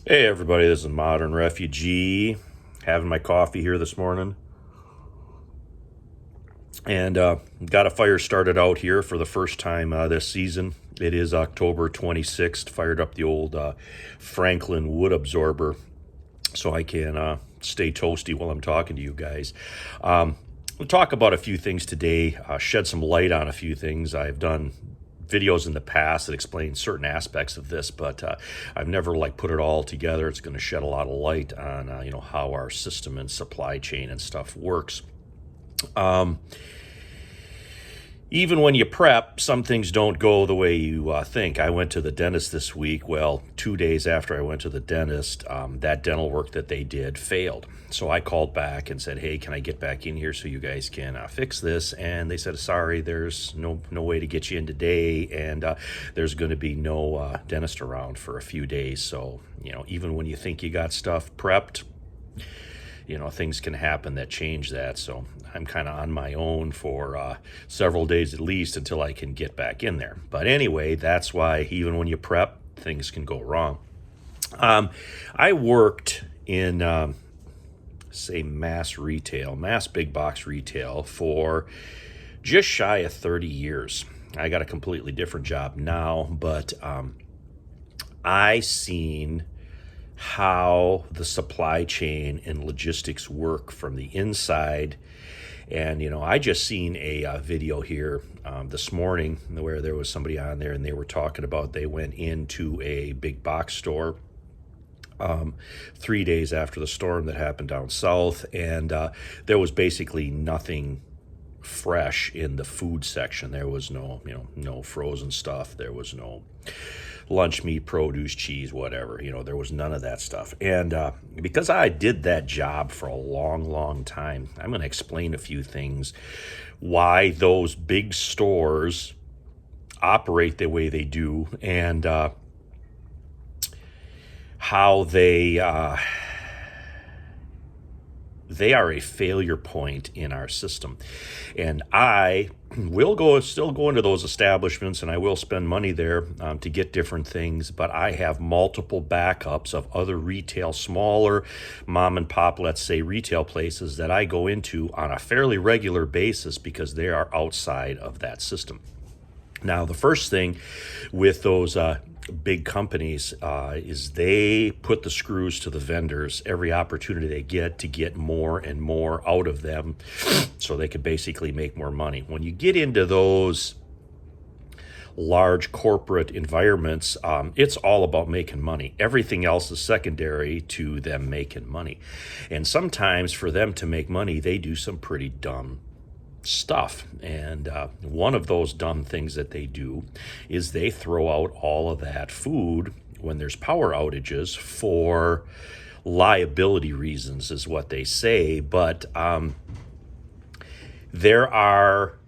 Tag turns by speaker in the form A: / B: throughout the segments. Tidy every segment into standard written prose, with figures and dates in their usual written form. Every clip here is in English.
A: Hey everybody, this is Modern Refugee, having my coffee here this morning, and got a fire started out here for the first time this season. It is October 26th, fired up the old Franklin wood absorber so I can stay toasty while I'm talking to you guys. We'll talk about a few things today, shed some light on a few things. I've done videos in the past that explain certain aspects of this, but I've never put it all together. It's going to shed a lot of light on how our system and supply chain and stuff works. Even when you prep, some things don't go the way you think. I went to the dentist this week. Well, 2 days after I went to the dentist, that dental work that they did failed. So I called back and said, hey, can I get back in here so you guys can fix this? And they said, sorry, there's no way to get you in today, and there's going to be no dentist around for a few days. So, even when you think you got stuff prepped, things can happen that change that. So I'm kind of on my own for several days at least until I can get back in there. But anyway, that's why even when you prep, things can go wrong. I worked in, mass big box retail for just shy of 30 years. I got a completely different job now, but I seen how the supply chain and logistics work from the inside. And, I just seen a video here this morning where there was somebody on there and they were talking about they went into a big box store 3 days after the storm that happened down south, and there was basically nothing fresh in the food section. There was no frozen stuff. There was no lunch meat, produce, cheese, whatever. There was none of that stuff. And because I did that job for a long time, I'm going to explain a few things why those big stores operate the way they do, and how they are a failure point in our system. And I will still go into those establishments, and I will spend money there to get different things, but I have multiple backups of other retail, smaller mom and pop, let's say, retail places that I go into on a fairly regular basis because they are outside of that system. Now, the first thing with those big companies is they put the screws to the vendors every opportunity they get to get more and more out of them so they could basically make more money. When you get into those large corporate environments, it's all about making money. Everything else is secondary to them making money. And sometimes for them to make money, they do some pretty dumb stuff. And one of those dumb things that they do is they throw out all of that food when there's power outages for liability reasons, is what they say. But there are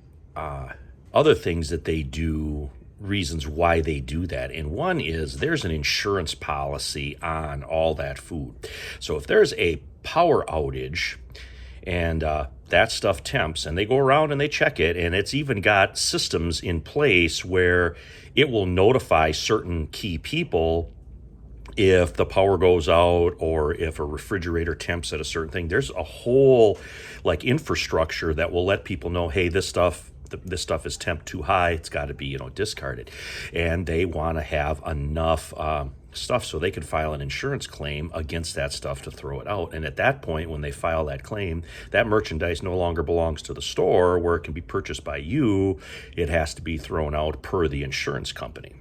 A: other things that they do, reasons why they do that. And one is there's an insurance policy on all that food. So if there's a power outage and that stuff temps, and they go around and they check it, and it's even got systems in place where it will notify certain key people if the power goes out or if a refrigerator temps at a certain thing. There's a whole infrastructure that will let people know, hey, this stuff is temp too high, it's got to be discarded. And they want to have enough stuff so they can file an insurance claim against that stuff to throw it out. And at that point, when they file that claim, that merchandise no longer belongs to the store where it can be purchased by you. It has to be thrown out per the insurance company.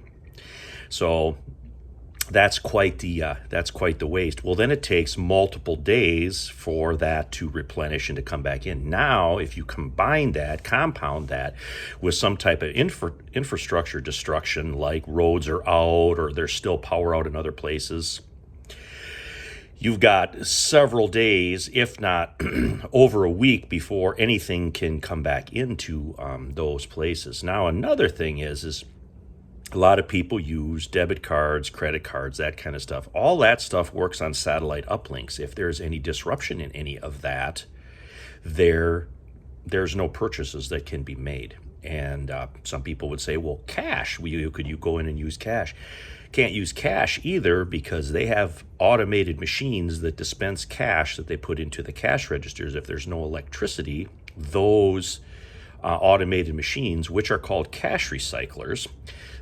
A: So that's quite the waste. Well, then it takes multiple days for that to replenish and to come back in. Now, if you compound that with some type of infrastructure destruction, like roads are out or there's still power out in other places, you've got several days, if not over a week, before anything can come back into those places. Now, another thing is a lot of people use debit cards, credit cards, that kind of stuff. All that stuff works on satellite uplinks. If there's any disruption in any of that, there's no purchases that can be made. And some people would say, well, cash, could you go in and use cash? Can't use cash either because they have automated machines that dispense cash that they put into the cash registers. If there's no electricity, those automated machines, which are called cash recyclers,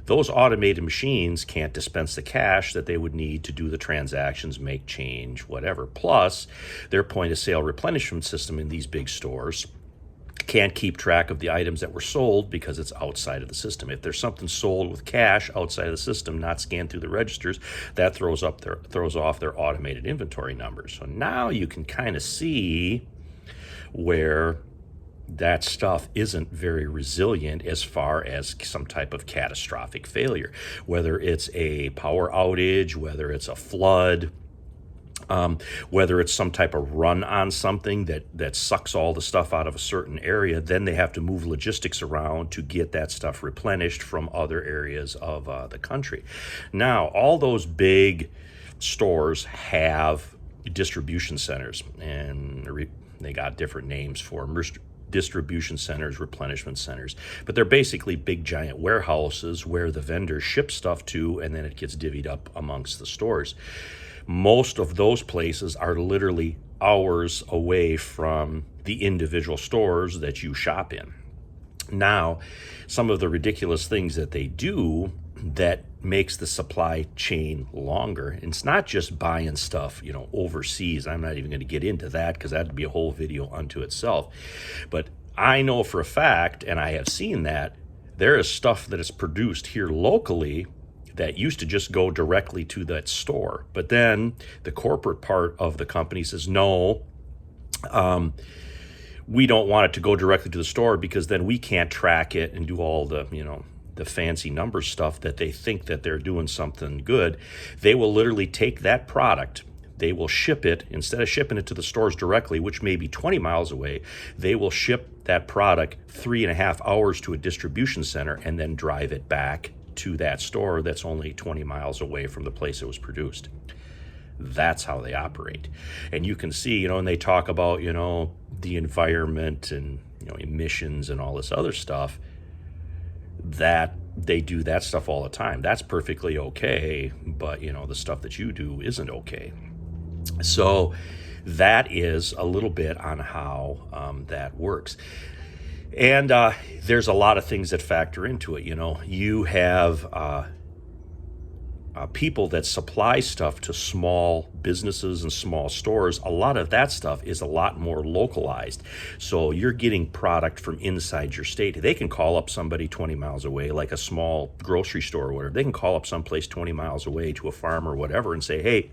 A: those automated machines can't dispense the cash that they would need to do the transactions, make change, whatever. Plus, their point of sale replenishment system in these big stores can't keep track of the items that were sold because it's outside of the system. If there's something sold with cash outside of the system, not scanned through the registers, that throws off their automated inventory numbers. So now you can kind of see where that stuff isn't very resilient as far as some type of catastrophic failure, whether it's a power outage, whether it's a flood, whether it's some type of run on something that sucks all the stuff out of a certain area. Then they have to move logistics around to get that stuff replenished from other areas of the country. Now, all those big stores have distribution centers, and they got different names for them. Distribution centers, replenishment centers, but they're basically big giant warehouses where the vendors ship stuff to, and then it gets divvied up amongst the stores. Most of those places are literally hours away from the individual stores that you shop in. Now, some of the ridiculous things that they do that makes the supply chain longer. It's not just buying stuff, overseas. I'm not even going to get into that because that'd be a whole video unto itself. But I know for a fact, and I have seen that, there is stuff that is produced here locally that used to just go directly to that store. But then the corporate part of the company says, no, we don't want it to go directly to the store because then we can't track it and do all the, the fancy number stuff that they think that they're doing something good. They will literally take that product, they will ship it, instead of shipping it to the stores directly, which may be 20 miles away, they will ship that product 3.5 hours to a distribution center and then drive it back to that store that's only 20 miles away from the place it was produced. That's how they operate. And you can see, and they talk about, the environment and, emissions and all this other stuff, that they do that stuff all the time. That's perfectly okay, but the stuff that you do isn't okay. So that is a little bit on how that works. And there's a lot of things that factor into it. You have people that supply stuff to small businesses and small stores. A lot of that stuff is a lot more localized. So you're getting product from inside your state. They can call up somebody 20 miles away, like a small grocery store or whatever. They can call up someplace 20 miles away to a farm or whatever and say, hey,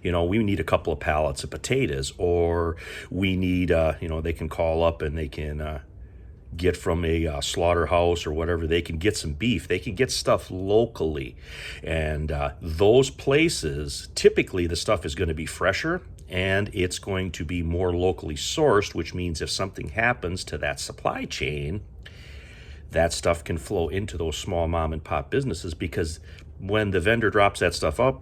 A: we need a couple of pallets of potatoes, or we need, they can call up and they can get from a slaughterhouse or whatever. They can get some beef. They can get stuff locally. And those places, typically the stuff is going to be fresher and it's going to be more locally sourced, which means if something happens to that supply chain, that stuff can flow into those small mom and pop businesses, because when the vendor drops that stuff up,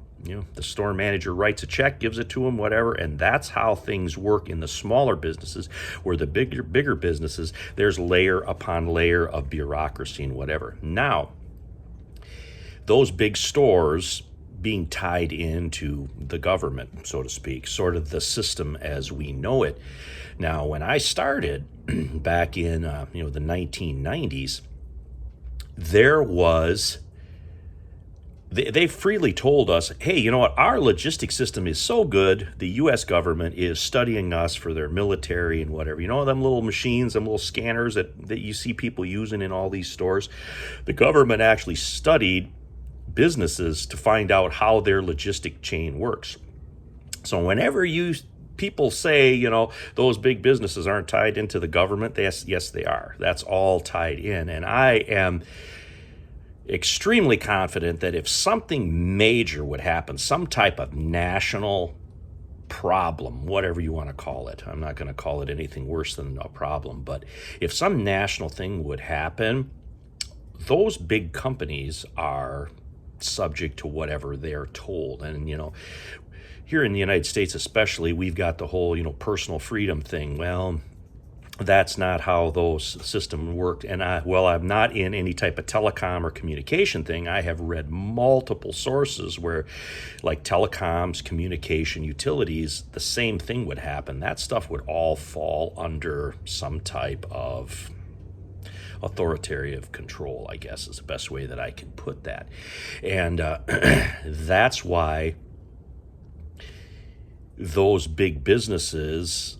A: the store manager writes a check, gives it to them, whatever, and that's how things work in the smaller businesses. Where the bigger businesses, there's layer upon layer of bureaucracy and whatever. Now, those big stores being tied into the government, so to speak, sort of the system as we know it. Now, when I started back in the 1990s, there was... They freely told us, hey, you know what, our logistics system is so good, the U.S. government is studying us for their military and whatever. Them little machines, them little scanners that you see people using in all these stores? The government actually studied businesses to find out how their logistic chain works. So whenever people say, those big businesses aren't tied into the government, yes, they are. That's all tied in. And I am extremely confident that if something major would happen, some type of national problem, whatever you want to call it, I'm not going to call it anything worse than a problem, but if some national thing would happen, those big companies are subject to whatever they're told. And, here in the United States especially, we've got the whole, personal freedom thing. Well, That's not how those systems worked. And I'm not in any type of telecom or communication thing. I have read multiple sources where, like telecoms, communication, utilities, the same thing would happen. That stuff would all fall under some type of authoritarian control, I guess is the best way that I can put that. And that's why those big businesses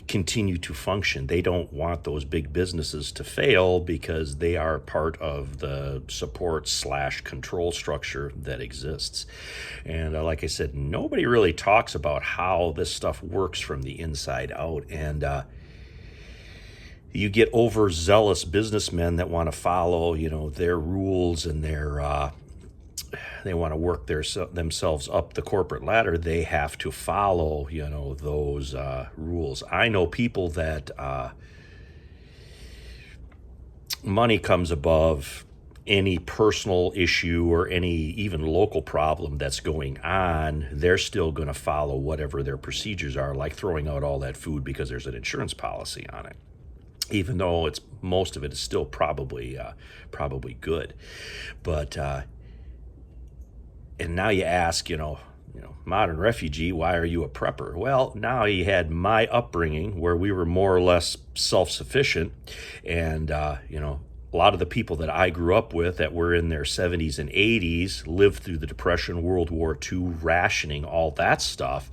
A: continue to function. They don't want those big businesses to fail because they are part of the support / control structure that exists. And like I said, nobody really talks about how this stuff works from the inside out. And you get overzealous businessmen that want to follow, their rules and they want to work themselves up the corporate ladder. They have to follow, those rules. I know people that money comes above any personal issue or any even local problem that's going on. They're still going to follow whatever their procedures are, like throwing out all that food because there's an insurance policy on it, even though most of it is still probably good. But and now you ask, modern refugee, why are you a prepper? Well, now he had my upbringing where we were more or less self-sufficient, and a lot of the people that I grew up with that were in their 70s and 80s lived through the Depression, World War II, rationing, all that stuff.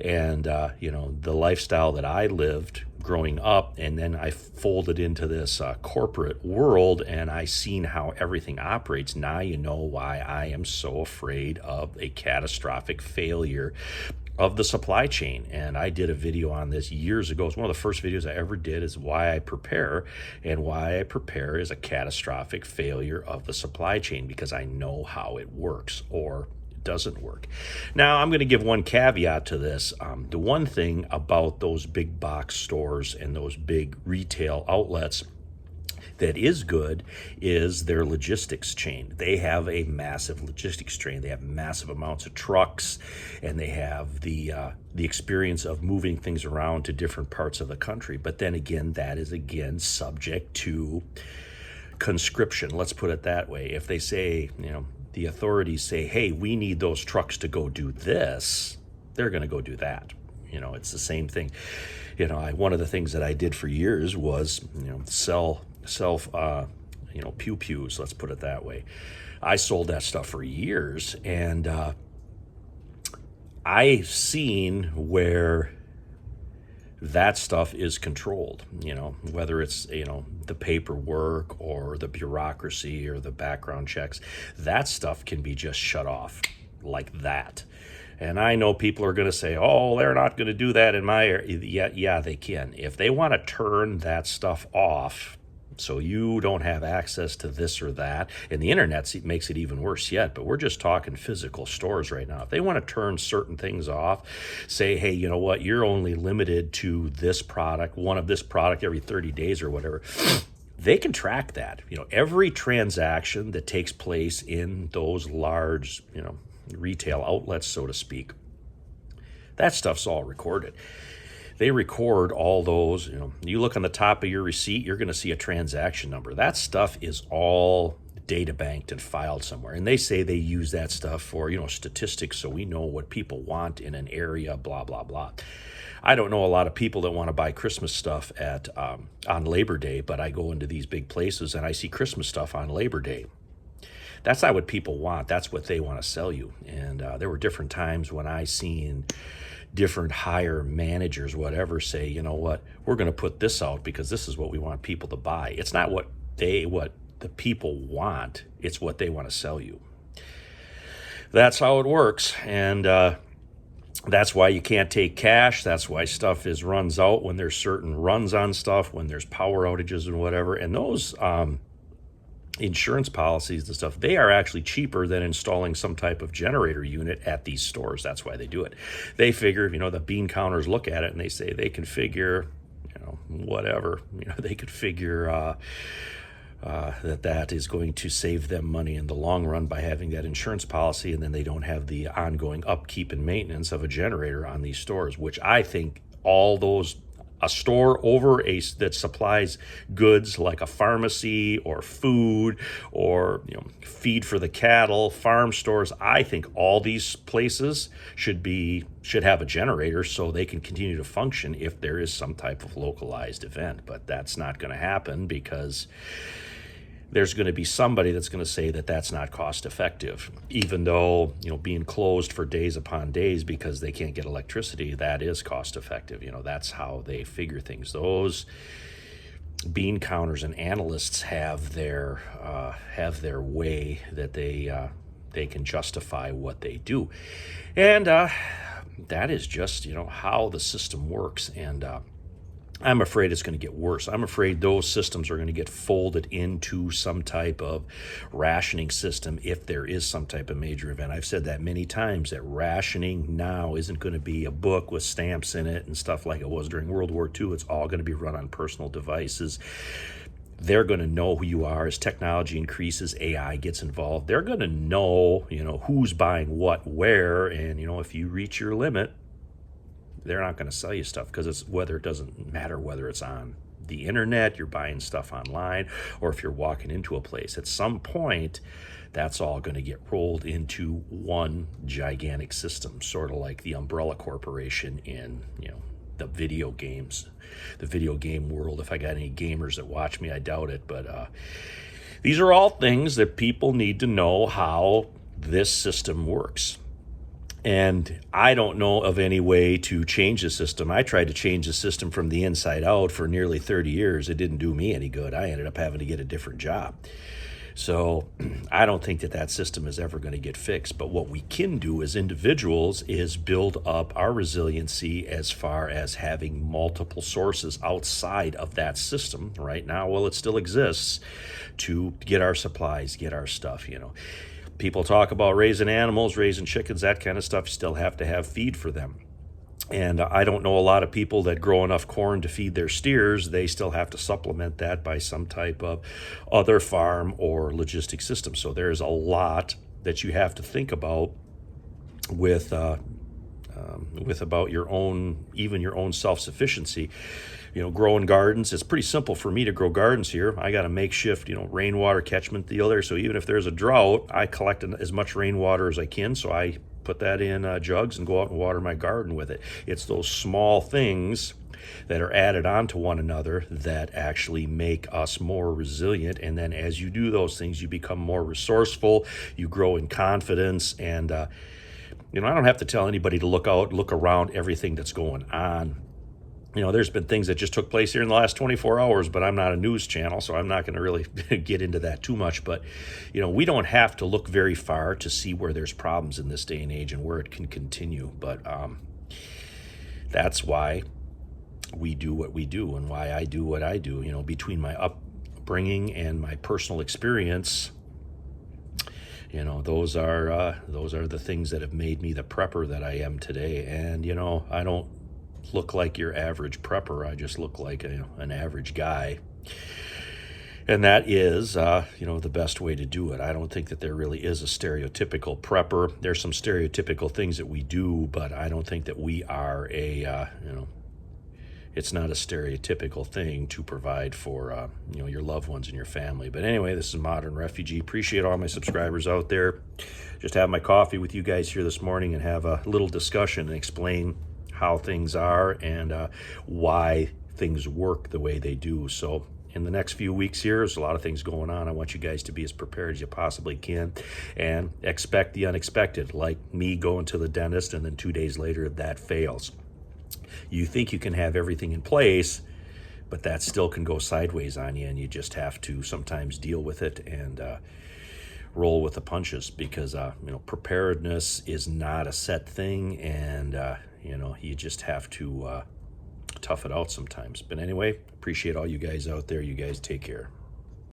A: And, the lifestyle that I lived growing up, and then I folded into this corporate world, and I seen how everything operates. Now you know why I am so afraid of a catastrophic failure of the supply chain. And I did a video on this years ago. It's one of the first videos I ever did, is why I prepare. And why I prepare is a catastrophic failure of the supply chain, because I know how it works or doesn't work. Now, I'm going to give one caveat to this. The one thing about those big box stores and those big retail outlets that is good is their logistics chain. They have a massive logistics chain. They have massive amounts of trucks, and they have the experience of moving things around to different parts of the country. But then again, that is again subject to conscription. Let's put it that way. If they say, the authorities say, hey, we need those trucks to go do this, they're going to go do that. It's the same thing. One of the things that I did for years was, sell pew-pews, let's put it that way. I sold that stuff for years, and I've seen where that stuff is controlled, whether it's, the paperwork or the bureaucracy or the background checks. That stuff can be just shut off like that. And I know people are going to say, oh, they're not going to do that in my area. Yeah, they can. If they want to turn that stuff off so you don't have access to this or that, and the internet makes it even worse yet, but we're just talking physical stores right now. If they want to turn certain things off, say, hey, you know what, you're only limited to this product, one of this product every 30 days or whatever, they can track that. Every transaction that takes place in those large, retail outlets, so to speak, that stuff's all recorded. They record all those, you look on the top of your receipt, you're going to see a transaction number. That stuff is all data banked and filed somewhere. And they say they use that stuff for, statistics, so we know what people want in an area, blah, blah, blah. I don't know a lot of people that want to buy Christmas stuff on Labor Day, but I go into these big places and I see Christmas stuff on Labor Day. That's not what people want. That's what they want to sell you. And there were different times when I seen different higher managers, whatever, say, you know what, we're going to put this out because this is what we want people to buy. It's not what the people want. It's what they want to sell you. That's how it works. And that's why you can't take cash. That's why stuff runs out when there's certain runs on stuff, when there's power outages and whatever. And those insurance policies and stuff, they are actually cheaper than installing some type of generator unit at these stores. That's why they do it. They figure, the bean counters look at it and they say they can figure, whatever, they could figure that is going to save them money in the long run by having that insurance policy, and then they don't have the ongoing upkeep and maintenance of a generator on these stores, which I think all those a store that supplies goods like a pharmacy or food or feed for the cattle, farm stores. I think all these places should have a generator so they can continue to function if there is some type of localized event. But that's not going to happen because there's going to be somebody that's going to say that that's not cost effective, even though being closed for days upon days because they can't get electricity, that is cost effective. That's how they figure things. Those bean counters and analysts have their way that they can justify what they do, and that is just how the system works. And I'm afraid it's going to get worse. I'm afraid those systems are going to get folded into some type of rationing system if there is some type of major event. I've said that many times, that rationing now isn't going to be a book with stamps in it and stuff like it was during World War II. It's all going to be run on personal devices. They're going to know who you are as technology increases, AI gets involved. They're going to know, who's buying what, where, and, if you reach your limit, they're not going to sell you stuff because it doesn't matter whether it's on the internet, you're buying stuff online, or if you're walking into a place. At some point, that's all going to get rolled into one gigantic system, sort of like the Umbrella Corporation in, the video games, the video game world. If I got any gamers that watch me, I doubt it. But these are all things that people need to know how this system works. And I don't know of any way to change the system. I tried to change the system from the inside out for nearly 30 years. It didn't do me any good. I ended up having to get a different job. So I don't think that system is ever going to get fixed. But what we can do as individuals is build up our resiliency as far as having multiple sources outside of that system. Right now, well, it still exists to get our supplies, get our stuff, People talk about raising animals, raising chickens, that kind of stuff. You still have to have feed for them. And I don't know a lot of people that grow enough corn to feed their steers. They still have to supplement that by some type of other farm or logistic system. So there's a lot that you have to think about with about your own self-sufficiency. Growing gardens, it's pretty simple for me to grow gardens here. I got a makeshift, rainwater catchment deal there. So even if there's a drought, I collect as much rainwater as I can. So I put that in jugs and go out and water my garden with it. It's those small things that are added on to one another that actually make us more resilient. And then as you do those things, you become more resourceful, you grow in confidence. And, I don't have to tell anybody to look around everything that's going on. There's been things that just took place here in the last 24 hours, but I'm not a news channel, so I'm not going to really get into that too much. But, we don't have to look very far to see where there's problems in this day and age and where it can continue. But that's why we do what we do and why I do what I do. Between my upbringing and my personal experience, those are the things that have made me the prepper that I am today. And, I don't look like your average prepper. I just look like an average guy, and that is the best way to do it. I don't think that there really is a stereotypical prepper. There's some stereotypical things that we do, but I don't think that we are it's not a stereotypical thing to provide for your loved ones and your family. But anyway, this is Modern Refugee. Appreciate all my subscribers out there. Just have my coffee with you guys here this morning and have a little discussion and explain how things are and why things work the way they do. So in the next few weeks here, there's a lot of things going on. I want you guys to be as prepared as you possibly can and expect the unexpected, like me going to the dentist and then 2 days later that fails. You think you can have everything in place, but that still can go sideways on you, and you just have to sometimes deal with it and roll with the punches, because preparedness is not a set thing, and you just have to tough it out sometimes. But anyway, appreciate all you guys out there. You guys take care.